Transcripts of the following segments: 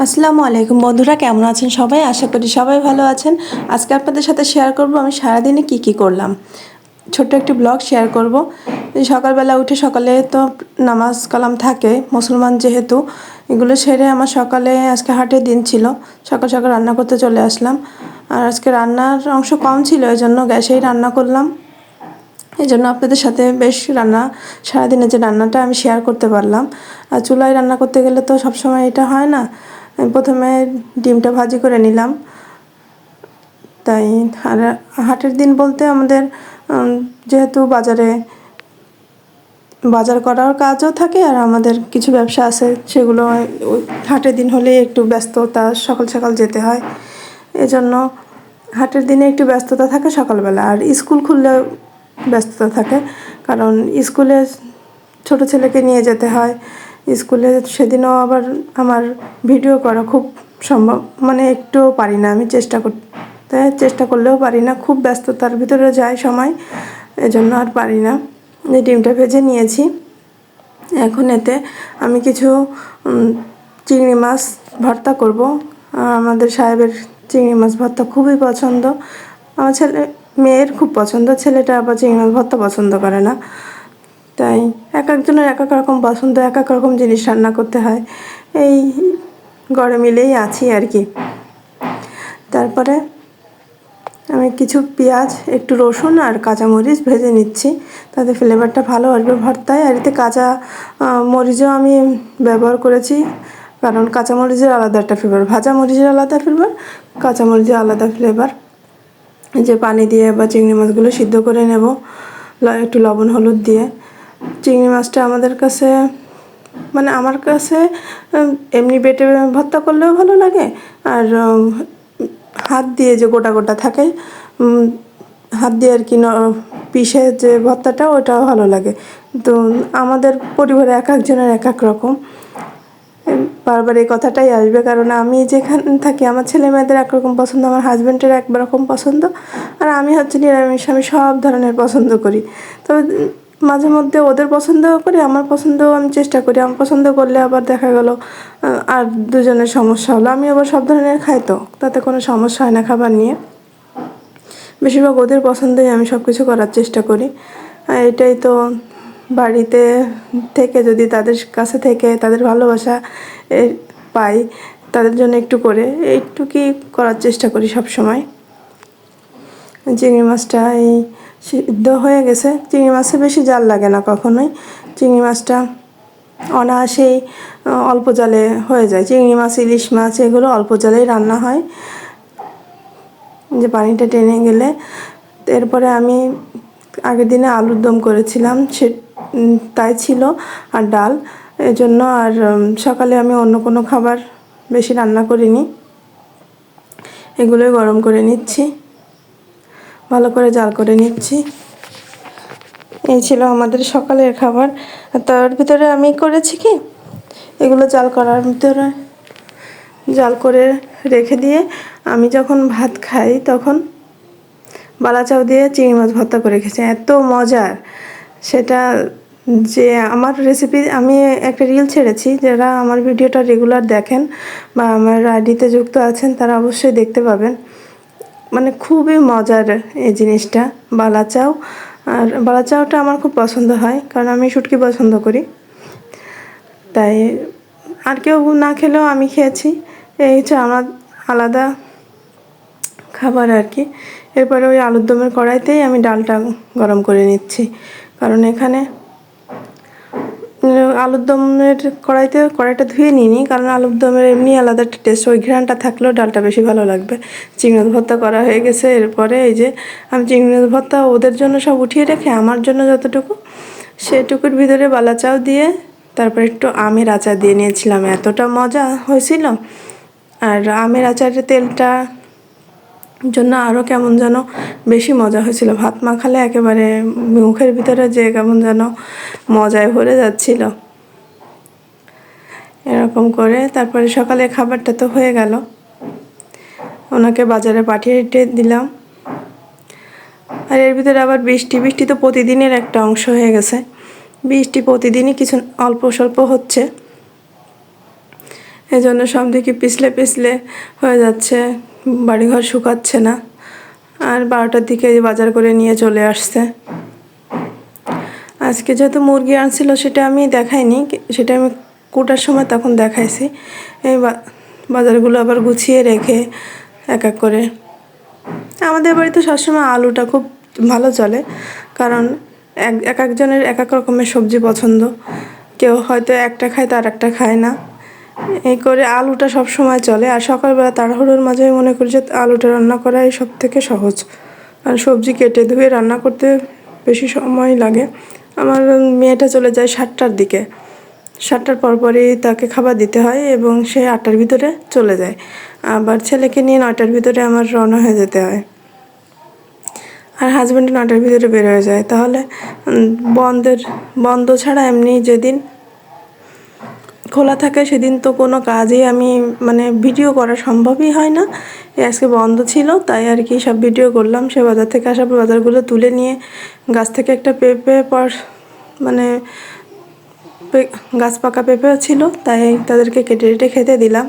আসসালামু আলাইকুম বন্ধুরা, কেমন আছেন সবাই? আশা করি সবাই ভালো আছেন। আজকে আপনাদের সাথে শেয়ার করব আমি সারাদিনে কি করলাম। ছোট্ট একটি ব্লগ শেয়ার করব। সকালবেলা উঠে সকালে তো নামাজ কালাম থাকে মুসলমান যেহেতু, এগুলো সেরে আমার সকালে আজকে হাটের দিন ছিল। সকাল সকাল রান্না করতে চলে আসলাম। আর আজকে রান্নার অংশ কম ছিল, এই জন্য গ্যাসেই রান্না করলাম। এই জন্য আপনাদের সাথে বেশ সারাদিনে যে রান্নাটা আমি শেয়ার করতে পারলাম। আর চুলায় রান্না করতে গেলে তো সবসময় এটা হয় না। প্রথমে ডিমটা ভাজি করে নিলাম। তাই আর হাটের দিন বলতে আমাদের যেহেতু বাজার করার কাজও থাকে, আর আমাদের কিছু ব্যবসা আছে, সেগুলো হাটের দিন হলে একটু ব্যস্ততা, সকাল সকাল যেতে হয়। এজন্য হাটের দিনে একটু ব্যস্ততা থাকে সকালবেলা। আর স্কুল খুললে ব্যস্ততা থাকে, কারণ স্কুলে ছোট ছেলেকে নিয়ে যেতে হয় স্কুলে। সেদিনও আবার আমার ভিডিও করা খুব সম্ভব, মানে একটুও পারি না। আমি চেষ্টা করলেও পারি না, খুব ব্যস্ততার ভিতরে যায় সময়, এজন্য আর পারি না। ডিমটা ভেজে নিয়েছি। এখন এতে আমি কিছু চিংড়ি মাছ ভর্তা করব। আমাদের সাহেবের চিংড়ি মাছ ভর্তা খুবই পছন্দ। আমার মেয়ের খুব পছন্দ, ছেলেটা আবার চিংড়ি মাছ ভর্তা পছন্দ করে না। তাই এক একজনের এক এক রকম পছন্দ, এক এক রকম জিনিস রান্না করতে হয়। এই গড়ে মিলেই আছি আর কি। তারপরে আমি কিছু পেঁয়াজ, একটু রসুন আর কাঁচামরিচ ভেজে নিচ্ছি, তাতে ফ্লেভারটা ভালো আসবে ভর্তায়। আর এতে কাঁচা মরিচও আমি ব্যবহার করেছি, কারণ কাঁচামরিচের আলাদা একটা ফ্লেভার, ভাজা মরিচের আলাদা ফ্লেভার, কাঁচামরিচের আলাদা ফ্লেভার। যে পানি দিয়ে বা চিংড়ি মাছগুলো সিদ্ধ করে নেব একটু লবণ হলুদ দিয়ে। চিংড়ি মাছটা আমার কাছে এমনি বেটে ভর্তা করলেও ভালো লাগে, আর হাত দিয়ে যে গোটা গোটা থাকে, হাত দিয়ে আর কি পিষে যে ভর্তাটা, ওটাও ভালো লাগে। তো আমাদের পরিবারে এক একজনের এক এক রকম। বারবার এই কথাটাই আসবে, কারণ আমি যেখানে থাকি আমার ছেলে মেয়েদের একরকম পছন্দ, আমার হাজব্যান্ডের একরকম পছন্দ, আর আমি নিরামিষ, আমি সব ধরনের পছন্দ করি। তবে মাঝে মধ্যে ওদের পছন্দও করি, আমার পছন্দও আমি চেষ্টা করি। আমার পছন্দ করলে আবার দেখা গেল আর দুজনের সমস্যা হলো। আমি আবার সব ধরনের খাই, তো তাতে কোনো সমস্যা হয় না খাবার নিয়ে। বেশিরভাগ ওদের পছন্দই আমি সব কিছু করার চেষ্টা করি। এটাই তো, বাড়িতে থেকে যদি তাদের কাছে থেকে তাদের ভালোবাসা পাই, তাদের জন্য একটু করে এইটুকুই করার চেষ্টা করি সব সময়। চিংড়ি মাছটা এই সিদ্ধ হয়ে গেছে। চিংড়ি মাছে বেশি জাল লাগে না কখনোই। চিংড়ি মাছটা অনায়াসেই অল্প জালে হয়ে যায়। চিংড়ি মাছ, ইলিশ মাছ এগুলো অল্প জালেই রান্না হয়, যে পানিটা টেনে গেলে। এরপরে আমি আগের দিনে আলুর দম করেছিলাম, তাই ছিল, আর ডাল। এজন্য আর সকালে আমি অন্য কোনো খাবার বেশি রান্না করিনি। এগুলোই গরম করে নিচ্ছি, ভালো করে জাল করে নিচ্ছি। এই ছিল আমাদের সকালের খাবার। তার ভিতরে আমি করেছি কি, এগুলো জাল করে রেখে দিয়ে আমি যখন ভাত খাই তখন বালা চাউ দিয়ে চিংড়ি মাছ ভর্তা করে খেয়েছি, এত মজার সেটা। যে আমার রেসিপি, আমি একটা রিল ছেড়েছি, যারা আমার ভিডিওটা রেগুলার দেখেন বা আমার আইডিতে যুক্ত আছেন তারা অবশ্যই দেখতে পাবেন। মানে খুবই মজার এই জিনিসটা, বালা চাউ। আর বালা চাউটা আমার খুব পছন্দ হয়, কারণ আমি শুটকি পছন্দ করি। তাই আর কেউ না খেলেও আমি খেয়েছি। এই হচ্ছে আমার আলাদা খাবার আর কি। এরপরে ওই আলুর দমের কড়াইতেই আমি ডালটা গরম করে নিচ্ছি, কারণ এখানে আলুর দমের কড়াইটা ধুয়ে নিইনি, কারণ আলুর দমের এমনি আলাদা একটা টেস্ট, ওই ঘ্রাণটা থাকলেও ডালটা বেশি ভালো লাগবে। চিংড়ি মাছ ভর্তা করা হয়ে গেছে। এরপরে এই যে আমি চিংড়ি মাছ ভর্তা ওদের জন্য সব উঠিয়ে রেখে আমার জন্য যতটুকু, সেটুকুর ভিতরে বালা চাউ দিয়ে তারপর একটু আমের আচার দিয়ে নিয়েছিলাম, এতটা মজা হয়েছিল। আর আমের আচারের তেলটা জন্য আরও কেমন যেন বেশি মজা হয়েছিল। ভাত মাখালে একেবারে মুখের ভিতরে যে কেমন যেন মজায় ভরে যাচ্ছিল। এরকম করে তারপরে সকালে খাবারটা তো হয়ে গেল, ওনাকে বাজারে পাঠিয়ে দিলাম। আর এর ভিতরে আবার বৃষ্টি তো প্রতিদিনের একটা অংশ হয়ে গেছে। বৃষ্টি প্রতিদিনই কিছু অল্প স্বল্প হচ্ছে। এই জন্য সব দিকে পিছলে পিছলে হয়ে যাচ্ছে, বাড়িঘর শুকাচ্ছে না। আর 12টার দিকে বাজার করে নিয়ে চলে আসছে। আজকে যেহেতু মুরগি আনছিল সেটা আমি দেখাইনি, সেটা আমি কোটার সময় তখন দেখাইছি। এই বাজারগুলো আবার গুছিয়ে রেখে এক এক করে। আমাদের বাড়িতে সবসময় আলুটা খুব ভালো চলে, কারণ এক একজনের এক এক রকমের সবজি পছন্দ। কেউ হয়তো একটা খায়, তার একটা খায় না, এই করে আলুটা সব সময় চলে। আর সকালবেলা তাড়াহুড়োর মাঝে মনে করি যে আলুটা রান্না করাই সব থেকে সহজ, কারণ সবজি কেটে ধুয়ে রান্না করতে বেশি সময় লাগে। আমার মেয়েটা চলে যায় 7টার দিকে, 7টার পরপরই তাকে খাবার দিতে হয় এবং সে 8টার ভিতরে চলে যায়। আবার ছেলেকে নিয়ে 9টার ভিতরে আমার রওনা হয়ে যেতে হয়। আর হাজব্যান্ড 9টার ভিতরে বের হয়ে যায়। তাহলে বন্ধ ছাড়া এমনি যেদিন খোলা থাকে সেদিন তো কোনো কাজই আমি মানে ভিডিও করা সম্ভবই হয় না। আজকে বন্ধ ছিল তাই আর কি সব ভিডিও করলাম। সে বাজার থেকে আসার পর বাজারগুলো তুলে নিয়ে গাছ থেকে একটা পেঁপে মানে গাছ পাকা পেঁপেও ছিল, তাই তাদেরকে কেটে কেটে খেতে দিলাম।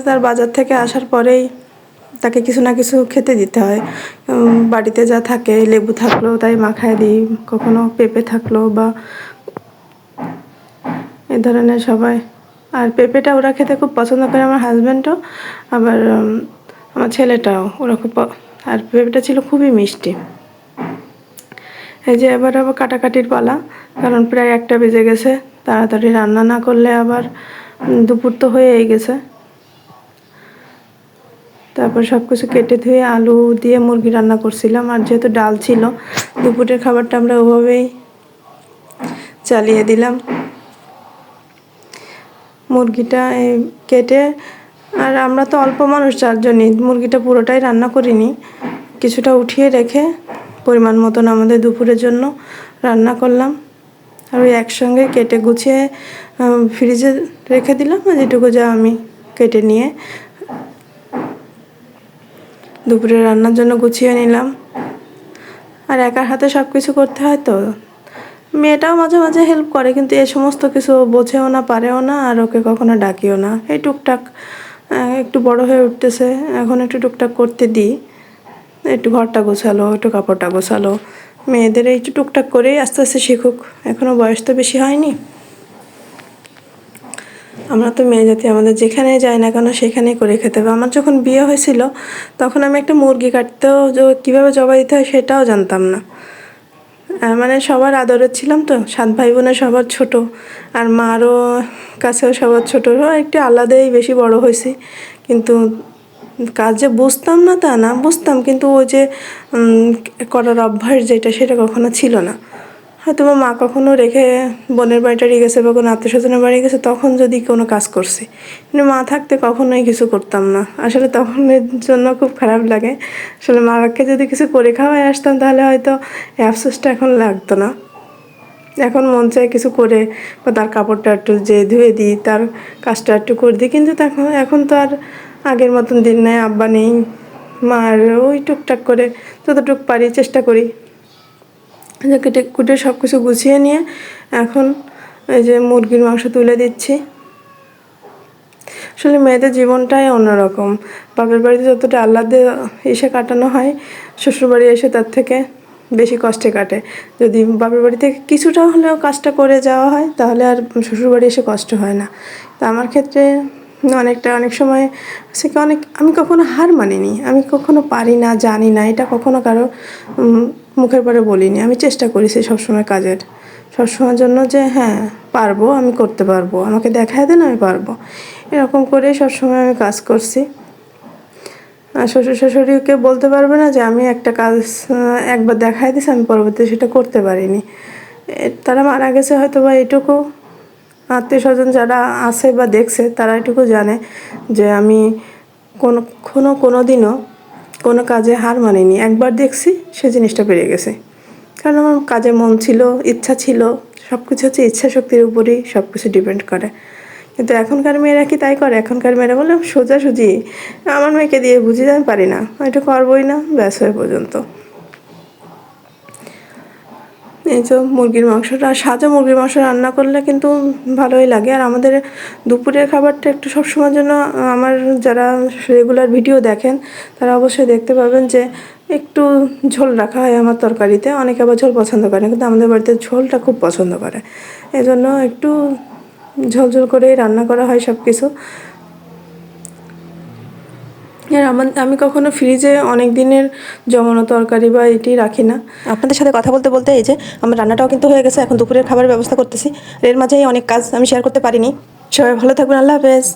তার বাজার থেকে আসার পরেই তাকে কিছু না কিছু খেতে দিতে হয়। বাড়িতে যা থাকে, লেবু থাকলো তাই মাখায় দিই, কখনো পেঁপে থাকলো বা এ ধরনের সবাই। আর পেঁপেটা ওরা খেতে খুব পছন্দ করে, আমার হাজব্যান্ডও, আবার আমার ছেলেটাও। ওরা খুব আর পেঁপেটা ছিল খুবই মিষ্টি। এই যে এবার আবার কাটাকাটির পালা, কারণ প্রায় 1টা বেজে গেছে। তাড়াতাড়ি রান্না না করলে আবার দুপুর তো হয়েই গেছে। তারপর সব কিছু কেটে ধুয়ে আলু দিয়ে মুরগি রান্না করছিলাম। আর যেহেতু ডাল ছিল, দুপুরের খাবারটা আমরা ওভাবেই চালিয়ে দিলাম। মুরগিটা কেটে, আর আমরা তো অল্প মানুষ, 4জনই, মুরগিটা পুরোটাই রান্না করিনি, কিছুটা উঠিয়ে রেখে পরিমাণ মতন আমাদের দুপুরের জন্য রান্না করলাম। আর ওই একসঙ্গে কেটে গুছিয়ে ফ্রিজে রেখে দিলাম, যেটুকু যা আমি কেটে নিয়ে দুপুরে রান্নার জন্য গুছিয়ে নিলাম। আর একার হাতে সব কিছু করতে হয় তো। মেয়েটাও মাঝে মাঝে হেল্প করে, কিন্তু এ সমস্ত কিছু বোঝেও না, পারেও না, আর ওকে কখনো ডাকিও না। এই টুকটাক একটু বড় হয়ে উঠতেছে, এখন একটু টুকটাক করতে দিই। একটু ঘরটা গোছালো, একটু কাপড়টা গোছালো, মেয়েদের একটু টুকটাক করেই আস্তে আস্তে শিখুক, এখনও বয়স তো বেশি হয়নি। আমরা তো মেয়ে জাতি, আমাদের যেখানে যাই না কেন সেখানেই করে খেতে হবে। আমার যখন বিয়ে হয়েছিল তখন আমি একটা মুরগি কাটতেও কীভাবে জবাই দিতে হয় সেটাও জানতাম না। মানে সবার আদরের ছিলাম তো, 7 ভাই বোনের সবার ছোট, আর মারও কাছেও সবার ছোটো, একটু আলাদাই বেশি বড় হয়েছি। কিন্তু কাজ যে বুঝতাম না তা না, বুঝতাম, কিন্তু ওই যে করার অভ্যাস যেটা, সেটা কখনো ছিল না। হয়তো বা মা কখনো রেখে বোনের বাড়িটারি গেছে বা কোনো আত্মীয় স্বজনের বাড়ি গেছে, তখন যদি কোনো কাজ করছি, কিন্তু মা থাকতে কখনোই কিছু করতাম না। আসলে তখন এর জন্য খুব খারাপ লাগে। আসলে মাকে যদি কিছু করে খাওয়াই আসতাম তাহলে হয়তো এই আফসোসটা এখন লাগতো না। এখন মন চায় কিছু করে, বা তার কাপড়টা একটু যে ধুয়ে দিই, তার কাজটা একটু করে দিই, কিন্তু এখন তো আর আগের মতন দিন নেই, আব্বা নেই। মার ওই টুকটাক করে যতটুক পারি চেষ্টা করি। কেটে কুটে সব কিছু গুছিয়ে নিয়ে এখন এই যে মুরগির মাংস তুলে দিচ্ছি। আসলে মেয়েদের জীবনটাই অন্যরকম। বাপের বাড়িতে যতটা আহ্লাদে এসে কাটানো হয়, শ্বশুরবাড়ি এসে তার থেকে বেশি কষ্টে কাটে। যদি বাপের বাড়ি থেকে কিছুটা হলেও কাজটা করে যাওয়া হয়, তাহলে আর শ্বশুরবাড়ি এসে কষ্ট হয় না। তা আমার ক্ষেত্রে অনেক সময় আমি কখনো হার মানিনি, আমি কখনো পারি না, জানি না, এটা কখনো কারো মুখের পরে বলিনি। আমি চেষ্টা করেছি সবসময় কাজের, সবসময়ের জন্য যে হ্যাঁ পারবো, আমি করতে পারবো, আমাকে দেখায় দেন, আমি পারবো, এরকম করেই সবসময় আমি কাজ করছি। আর শ্বশুর শাশুড়িকে বলতে পারবে না যে আমি একটা কাজ একবার দেখাই দিছি, আমি পরবর্তীতে সেটা করতে পারিনি। তারা মারা গেছে হয়তো, বা এটুকু আত্মীয় স্বজন যারা আছে বা দেখছে তারা এটুকু জানে যে আমি কোনো দিনও কোনো কাজে হার মানিনি। একবার দেখছি, সে জিনিসটা পেরে গেছে, কারণ আমার কাজে মন ছিল, ইচ্ছা ছিল। সব কিছু হচ্ছে ইচ্ছা শক্তির উপরই সব কিছু ডিপেন্ড করে। কিন্তু এখনকার মেয়েরা কি তাই করে? এখনকার মেয়েরা বলে সোজাসুজি, আমার মেয়েকে দিয়ে বুঝি আমি পারি না, এটা করবোই না, ব্যাস হয়ে পর্যন্ত। এই যে মুরগির মাংসটা, সাজা মুরগির মাংস রান্না করলে কিন্তু ভালোই লাগে। আর আমাদের দুপুরের খাবারটা একটু সবসময়ের জন্য, আমার যারা রেগুলার ভিডিও দেখেন তারা অবশ্যই দেখতে পাবেন যে একটু ঝোল রাখা হয় আমার তরকারিতে। অনেকে আবার ঝোল পছন্দ করে না, কিন্তু আমাদের বাড়িতে ঝোলটা খুব পছন্দ করে, এজন্য একটু ঝোল ঝোল করেই রান্না করা হয় সব কিছু। আর আমি কখনো ফ্রিজে অনেক দিনের জমানো তরকারি বা এটি রাখি না। আপনাদের সাথে কথা বলতে বলতে এই যে আমার রান্নাটাও কিন্তু হয়ে গেছে, এখন দুপুরের খাবারের ব্যবস্থা করতেছি। এর মাঝেই অনেক কাজ আমি শেয়ার করতে পারিনি। সবাই ভালো থাকবেন, আল্লাহ হাফেজ।